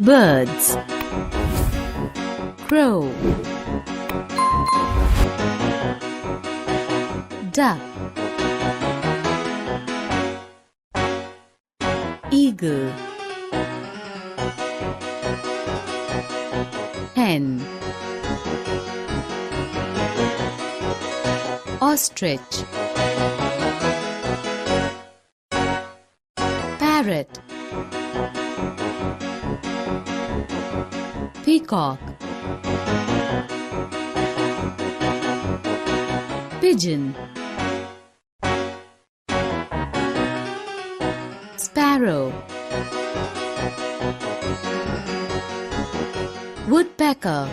birds, crow, duck, eagle, hen, ostrich, parrot, peacock, pigeon, sparrow, woodpecker,